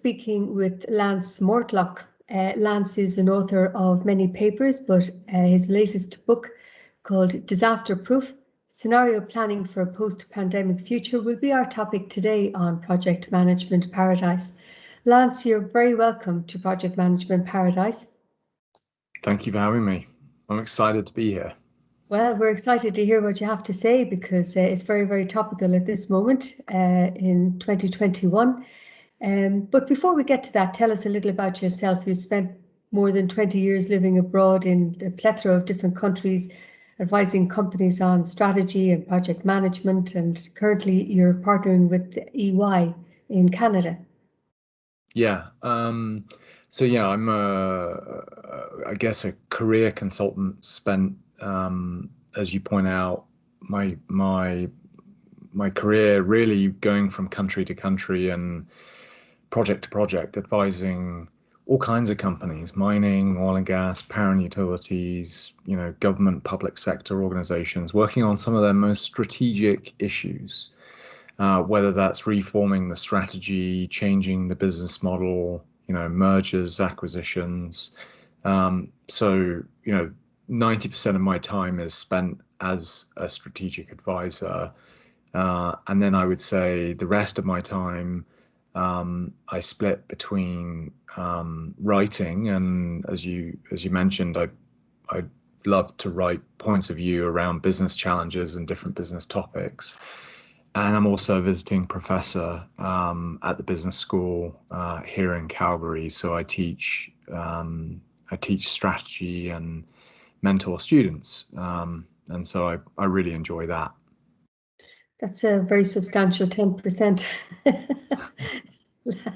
speaking with Lance Mortlock. Lance is an author of many papers, but his latest book, called Disaster Proof: Scenario Planning for a Post-Pandemic Future, will be our topic today on Project Management Paradise. Lance, you're very welcome to Project Management Paradise. Thank you for having me. I'm excited to be here. Well, we're excited to hear what you have to say, because it's very, very topical at this moment in 2021. But before we get to that, tell us a little about yourself. You spent more than 20 years living abroad in a plethora of different countries, advising companies on strategy and project management, and currently you're partnering with EY in Canada. Yeah. I'm I guess a career consultant. Spent, as you point out, my career really going from country to country and project to project, advising all kinds of companies: mining, oil and gas, power and utilities, government, public sector organizations, working on some of their most strategic issues. Whether that's reforming the strategy, changing the business model, mergers, acquisitions. 90% of my time is spent as a strategic advisor. And then I would say the rest of my time, I split between writing, and as you mentioned, I love to write points of view around business challenges and different business topics. And I'm also a visiting professor at the business school here in Calgary. So I teach strategy and mentor students, and so I really enjoy that. That's a very substantial 10%.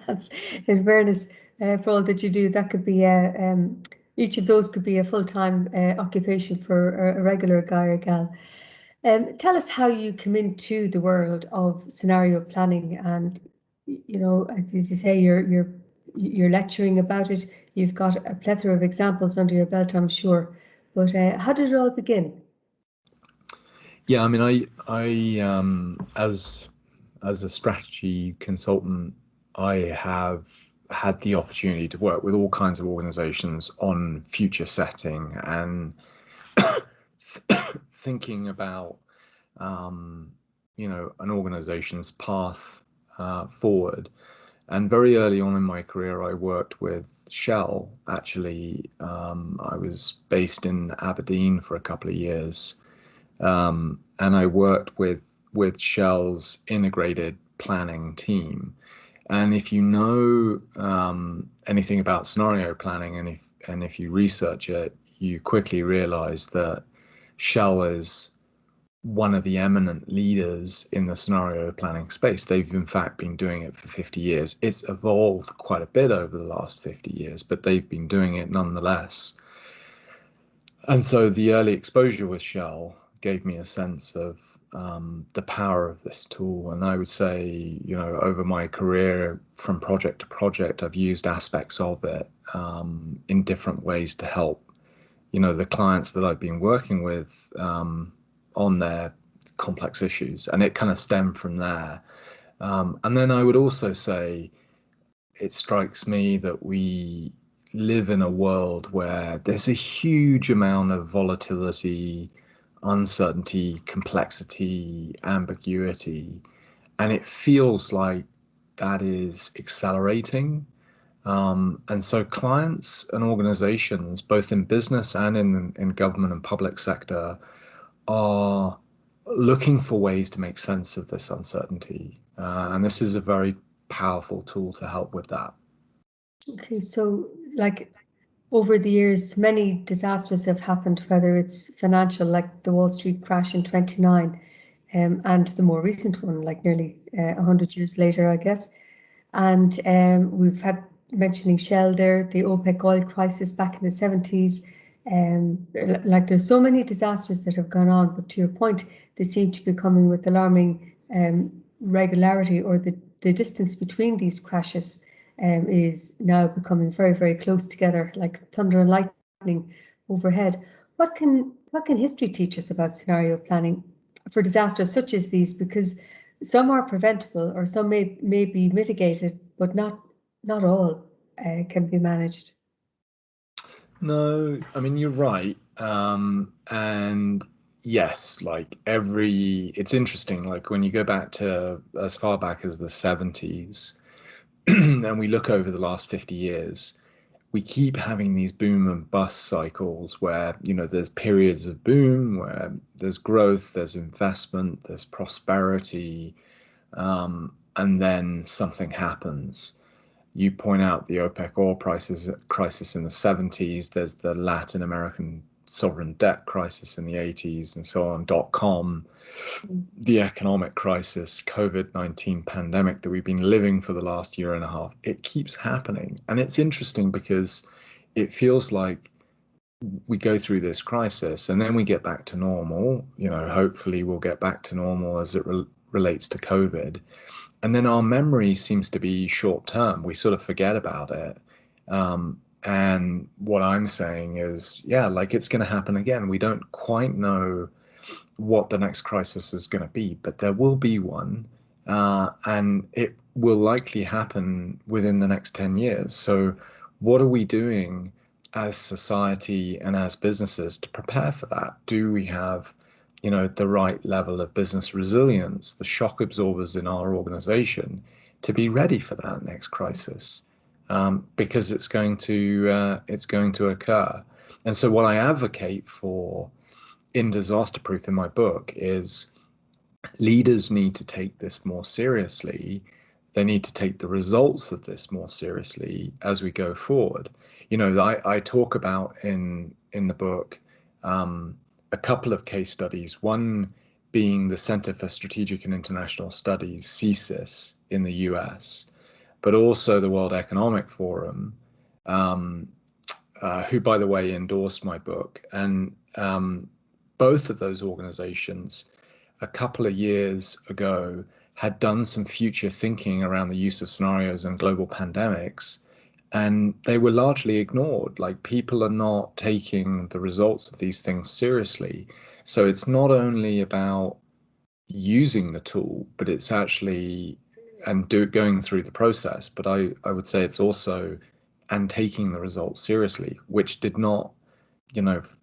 That's, in fairness, for all that you do, that could be each of those could be a full-time occupation for a regular guy or gal. Tell us how you come into the world of scenario planning, and as you say, you're lecturing about it. You've got a plethora of examples under your belt, I'm sure. But how did it all begin? Yeah, I mean, as a strategy consultant, I have had the opportunity to work with all kinds of organizations on future setting and thinking about an organization's path forward. And very early on in my career, I worked with Shell. Actually, I was based in Aberdeen for a couple of years, and I worked with Shell's integrated planning team. And if you know anything about scenario planning, and if you research it, you quickly realize that Shell is one of the eminent leaders in the scenario planning space. They've in fact been doing it for 50 years. It's evolved quite a bit over the last 50 years, but they've been doing it nonetheless. And so the early exposure with Shell gave me a sense of the power of this tool. And I would say, over my career, from project to project, I've used aspects of it in different ways to help, the clients that I've been working with on their complex issues. And it kind of stemmed from there. And then I would also say it strikes me that we live in a world where there's a huge amount of volatility, uncertainty, complexity, ambiguity, and it feels like that is accelerating. And so clients and organizations, both in business and in government and public sector, are looking for ways to make sense of this uncertainty. And this is a very powerful tool to help with that. Okay, so over the years, many disasters have happened, whether it's financial, like the Wall Street crash in 29, and the more recent one, like nearly 100 years later, I guess. And we've had, mentioning Shell there, the OPEC oil crisis back in the 70s. There's so many disasters that have gone on, but to your point, they seem to be coming with alarming regularity, or the distance between these crashes is now becoming very, very close together, like thunder and lightning overhead. What can history teach us about scenario planning for disasters such as these? Because some are preventable, or some may be mitigated, but not not all can be managed. No, I mean, you're right. And yes, like it's interesting, like when you go back to as far back as the 70s, and we look over the last 50 years, we keep having these boom and bust cycles where, there's periods of boom, where there's growth, there's investment, there's prosperity, and then something happens. You point out the OPEC oil prices crisis in the 70s. There's the Latin American sovereign debt crisis in the 80s, and so on. .com, the economic crisis, COVID-19 pandemic that we've been living for the last year and a half. It keeps happening, and it's interesting because it feels like we go through this crisis and then we get back to normal. Hopefully we'll get back to normal as it relates to COVID. And then our memory seems to be short term. We sort of forget about it. And what I'm saying is, yeah, like it's going to happen again. We don't quite know what the next crisis is going to be, but there will be one. And it will likely happen within the next 10 years. So, what are we doing as society and as businesses to prepare for that? Do we have the right level of business resilience, the shock absorbers in our organization to be ready for that next crisis, because it's going to occur. And so, what I advocate for in Disaster Proof in my book is leaders need to take this more seriously. They need to take the results of this more seriously as we go forward. I talk about in the book a couple of case studies. One being the Center for Strategic and International Studies, CSIS, in the US, but also the World Economic Forum, um, who, by the way, endorsed my book. And both of those organizations, a couple of years ago, had done some future thinking around the use of scenarios and global pandemics, and they were largely ignored. Like, people are not taking the results of these things seriously. So it's not only about using the tool, but it's actually going through the process. But I would say it's also and taking the results seriously, which did not,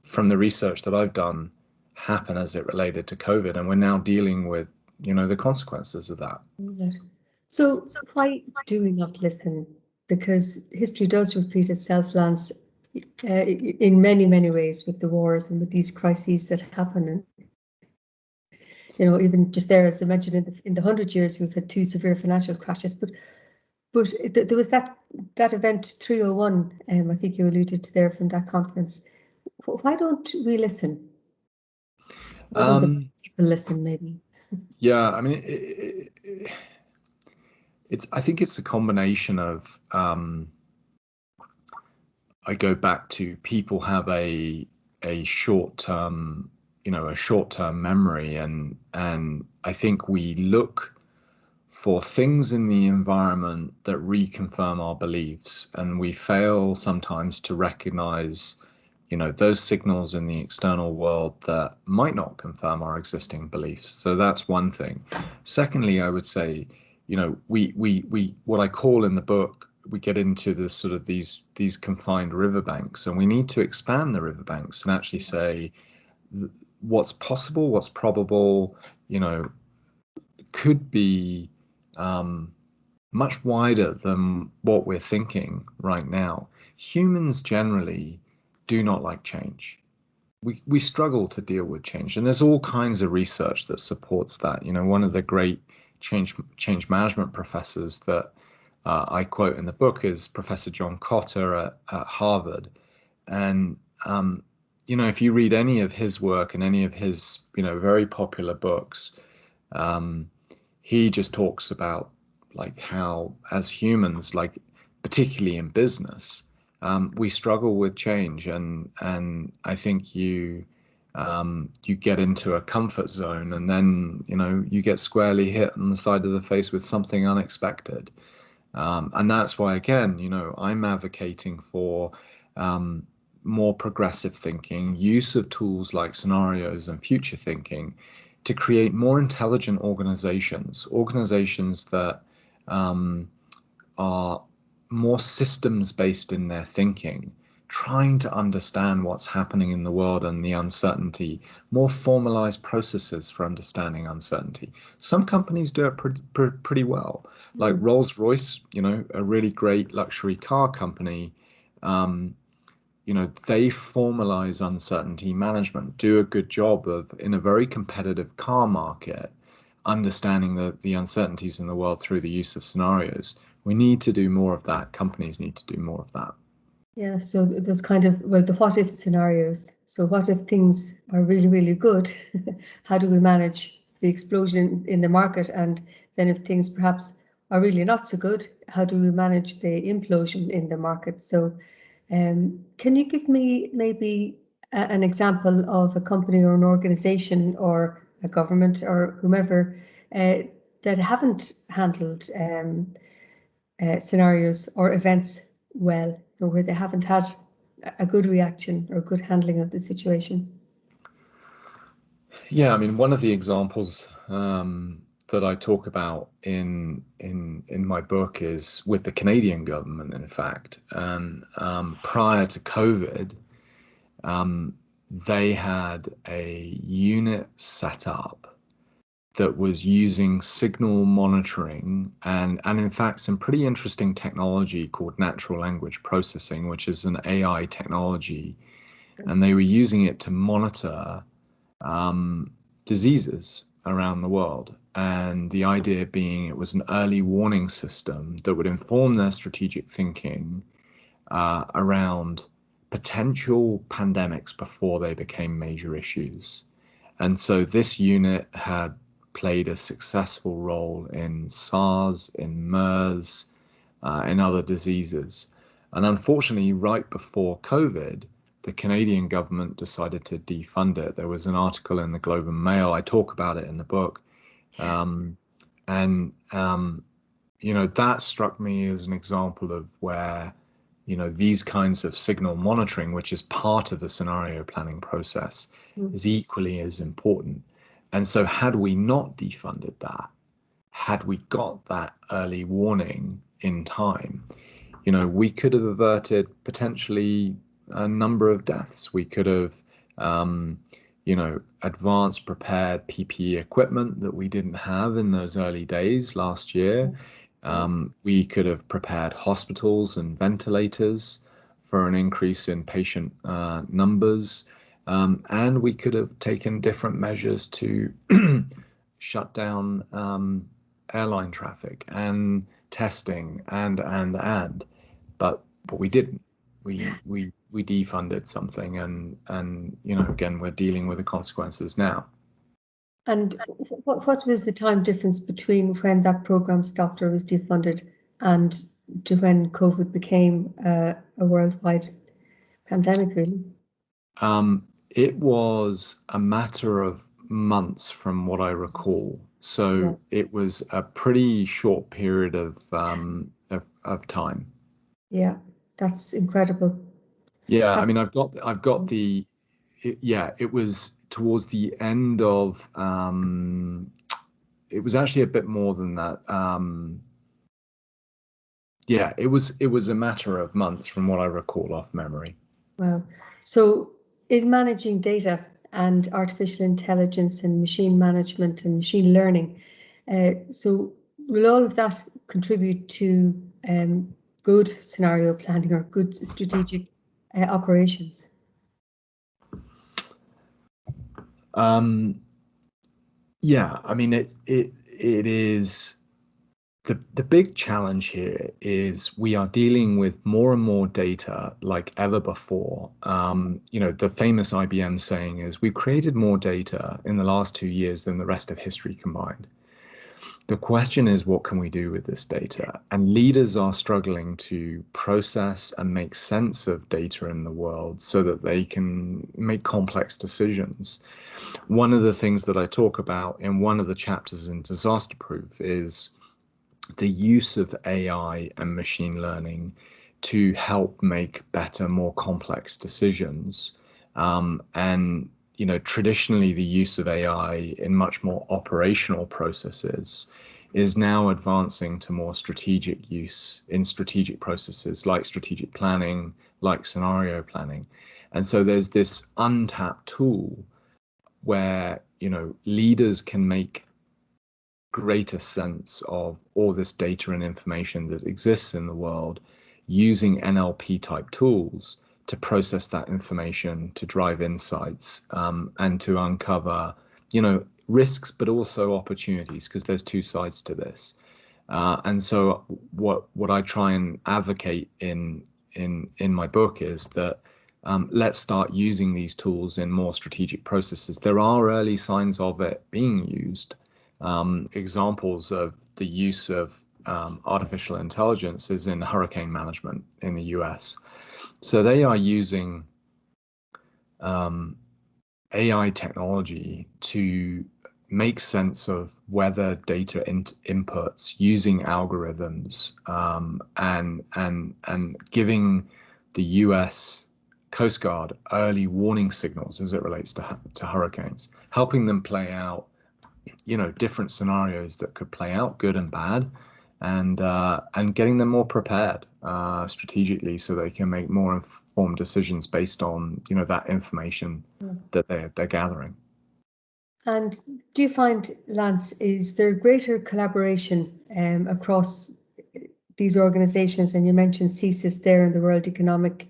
from the research that I've done, happen as it related to COVID. And we're now dealing with, the consequences of that. So why do we not listen? Because history does repeat itself, Lance, in many, many ways, with the wars and with these crises that happen. And even just there, as I mentioned, in the 100 years, we've had two severe financial crashes. But there was that event 301. I think you alluded to there from that conference. Why don't we listen? Why don't the people listen? Maybe. Yeah, I mean, I think it's a combination of. I go back to people have a short term, a short term memory, and I think we look for things in the environment that reconfirm our beliefs, and we fail sometimes to recognize, those signals in the external world that might not confirm our existing beliefs. So that's one thing. Secondly, I would say, we what I call in the book, we get into this sort of these confined riverbanks, and we need to expand the riverbanks and actually say what's possible, what's probable, could be much wider than what we're thinking right now. Humans generally do not like change. We struggle to deal with change, and there's all kinds of research that supports that. One of the great change management professors that I quote in the book is Professor John Cotter at Harvard. And if you read any of his work and any of his very popular books, um, he just talks about like how as humans, like particularly in business, we struggle with change, and I think you get into a comfort zone, and then you get squarely hit on the side of the face with something unexpected. And that's why, again, I'm advocating for more progressive thinking, use of tools like scenarios and future thinking to create more intelligent organizations that are more systems based in their thinking, trying to understand what's happening in the world and the uncertainty, more formalized processes for understanding uncertainty. Some companies do it pretty well, like Mm. Rolls-Royce, a really great luxury car company. They formalize uncertainty management, do a good job of, in a very competitive car market, understanding the uncertainties in the world through the use of scenarios. We need to do more of that. Companies need to do more of that. Yeah, so there's kind of, well, the what if scenarios. So what if things are really, really good? How do we manage the explosion in the market? And then if things perhaps are really not so good, how do we manage the implosion in the market? So can you give me maybe an example of a company or an organization or a government or whomever that haven't handled scenarios or events well, or where they haven't had a good reaction or good handling of the situation? Yeah, I mean, one of the examples that I talk about in my book is with the Canadian government, in fact. And prior to COVID, they had a unit set up that was using signal monitoring and in fact some pretty interesting technology called natural language processing, which is an AI technology, and they were using it to monitor diseases around the world. And the idea being it was an early warning system that would inform their strategic thinking around potential pandemics before they became major issues. And so this unit had played a successful role in SARS, in MERS, in other diseases. And unfortunately, right before COVID, the Canadian government decided to defund it. There was an article in the Globe and Mail. I talk about it in the book. Um, and, that struck me as an example of where, these kinds of signal monitoring, which is part of the scenario planning process, Mm. is equally as important. And so had we not defunded that, had we got that early warning in time, we could have averted potentially a number of deaths. We could have, advanced prepared PPE equipment that we didn't have in those early days last year. Yeah. We could have prepared hospitals and ventilators for an increase in patient numbers. And we could have taken different measures to shut down airline traffic and testing and. But we didn't. We defunded something, and again, we're dealing with the consequences now. And what was the time difference between when that program stopped or was defunded and to when COVID became a worldwide pandemic, really? It was a matter of months from what I recall. Yeah, So it was a pretty short period of time. yeah, that's incredible. Yeah, I That's mean, I've got yeah, it was towards the end of it was actually a bit more than that. Yeah, it was a matter of months from what I recall off memory. wow. So is managing data and artificial intelligence and machine management and machine learning, so will all of that contribute to good scenario planning or good strategic operations? Um, yeah, I mean it is the big challenge here is we are dealing with more and more data like ever before. The famous IBM saying is we've created more data in the last 2 years than the rest of history combined. The question is, what can we do with this data? And leaders are struggling to process and make sense of data in the world so that they can make complex decisions. One of the things that I talk about in one of the chapters in Disaster Proof is the use of AI and machine learning to help make better, more complex decisions. And traditionally the use of AI in much more operational processes is now advancing to more strategic use in strategic processes like strategic planning, like scenario planning. And so there's this untapped tool where, leaders can make greater sense of all this data and information that exists in the world using NLP type tools to process that information, to drive insights, and to uncover, risks, but also opportunities, because there's two sides to this. And so what I try and advocate in my book is that let's start using these tools in more strategic processes. There are early signs of it being used. Examples of the use of artificial intelligence is in hurricane management in the US. So they are using AI technology to make sense of weather data inputs using algorithms, and giving the US Coast Guard early warning signals as it relates to hurricanes, helping them play out different scenarios that could play out, good and bad, and getting them more prepared strategically so they can make more informed decisions based on that information that they're gathering. And do you find, Lance, is there greater collaboration across these organizations? And you mentioned CSIS there in the World Economic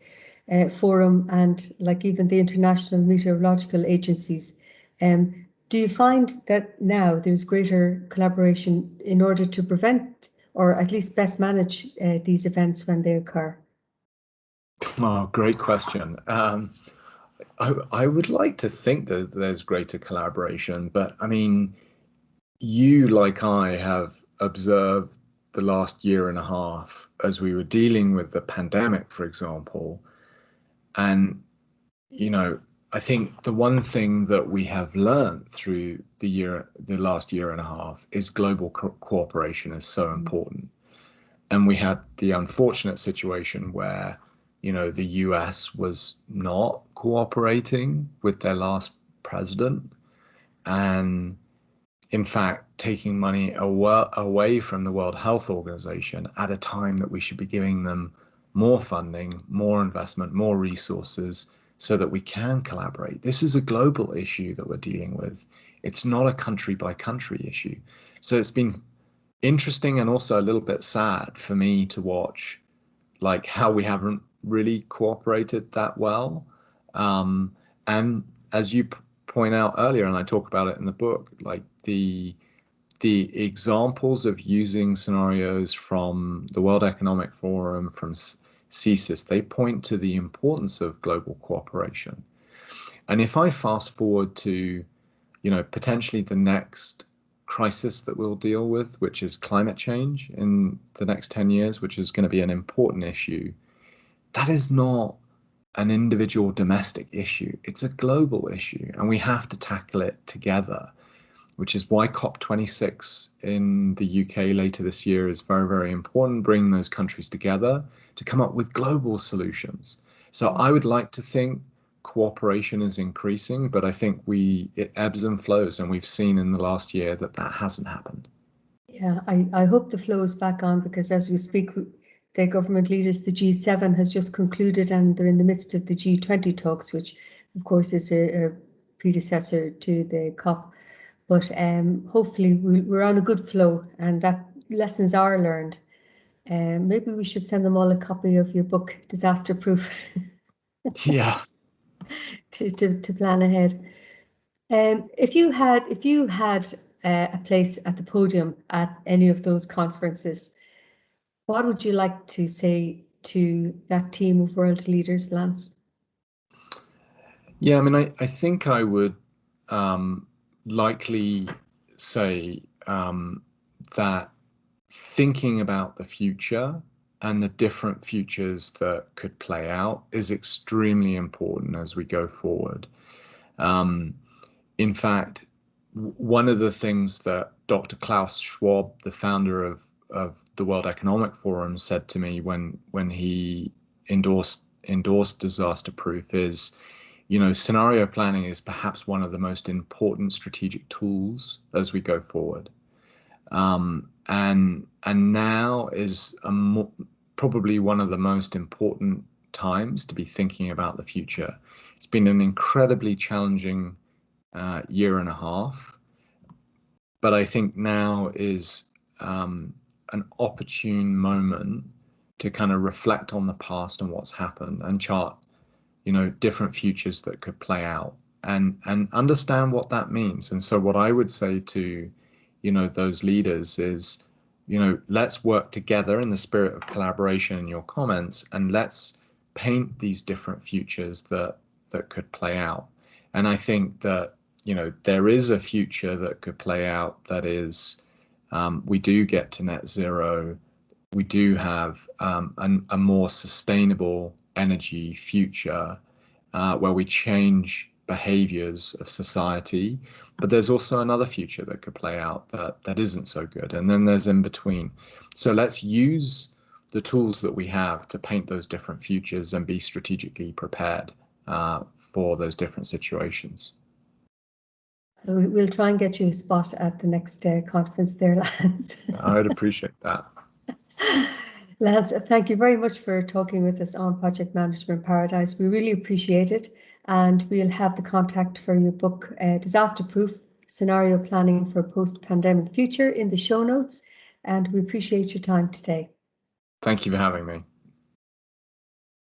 Forum, and like even the International Meteorological Agencies. Do you find that now there's greater collaboration in order to prevent or at least best manage these events when they occur? Oh, great question. I would like to think that there's greater collaboration, but I mean, you, like I, have observed the last year and a half as we were dealing with the pandemic, for example. And, I think the one thing that we have learned through the last year and a half is global cooperation is so important. And we had the unfortunate situation where, the US was not cooperating with their last president, and in fact, taking money away from the World Health Organization at a time that we should be giving them more funding, more investment, more resources so that we can collaborate. This is a global issue that we're dealing with. It's not a country by country issue. So it's been interesting and also a little bit sad for me to watch like how we haven't really cooperated that well. And as you point out earlier, and I talk about it in the book, like the examples of using scenarios from the World Economic Forum, from CSIS, they point to the importance of global cooperation. And if I fast forward to, potentially the next crisis that we'll deal with, which is climate change in the next 10 years, which is going to be an important issue, that is not an individual domestic issue. It's a global issue, and we have to tackle it together, which is why COP26 in the UK later this year is very, very important, bringing those countries together to come up with global solutions. So I would like to think cooperation is increasing, but I think it ebbs and flows, and we've seen in the last year that hasn't happened. Yeah, I hope the flow is back on, because as we speak, the government leaders, the G7 has just concluded, and they're in the midst of the G20 talks, which of course is a predecessor to the COP. But hopefully we're on a good flow and that lessons are learned. Maybe we should send them all a copy of your book, Disaster Proof, Yeah. to plan ahead. If you had a place at the podium at any of those conferences, what would you like to say to that team of world leaders, Lance? Yeah, I mean, I think I would likely say that thinking about the future and the different futures that could play out is extremely important as we go forward. In fact, one of the things that Dr. Klaus Schwab, the founder of the World Economic Forum, said to me when he endorsed disaster proof is, scenario planning is perhaps one of the most important strategic tools as we go forward. And now is probably one of the most important times to be thinking about the future. It's been an incredibly challenging year and a half, but I think now is an opportune moment to kind of reflect on the past and what's happened and chart, different futures that could play out and understand what that means. And so what I would say to, those leaders is, let's work together in the spirit of collaboration in your comments, and let's paint these different futures that could play out. And I think that, there is a future that could play out that is, we do get to net zero. We do have a more sustainable energy future where we change behaviors of society. But there's also another future that could play out that isn't so good. And then there's in between. So let's use the tools that we have to paint those different futures and be strategically prepared for those different situations. We'll try and get you a spot at the next conference there, Lance. I'd appreciate that. Lance, thank you very much for talking with us on Project Management Paradise. We really appreciate it. And we'll have the contact for your book, Disaster Proof Scenario Planning for Post-Pandemic Future, in the show notes. And we appreciate your time today. Thank you for having me.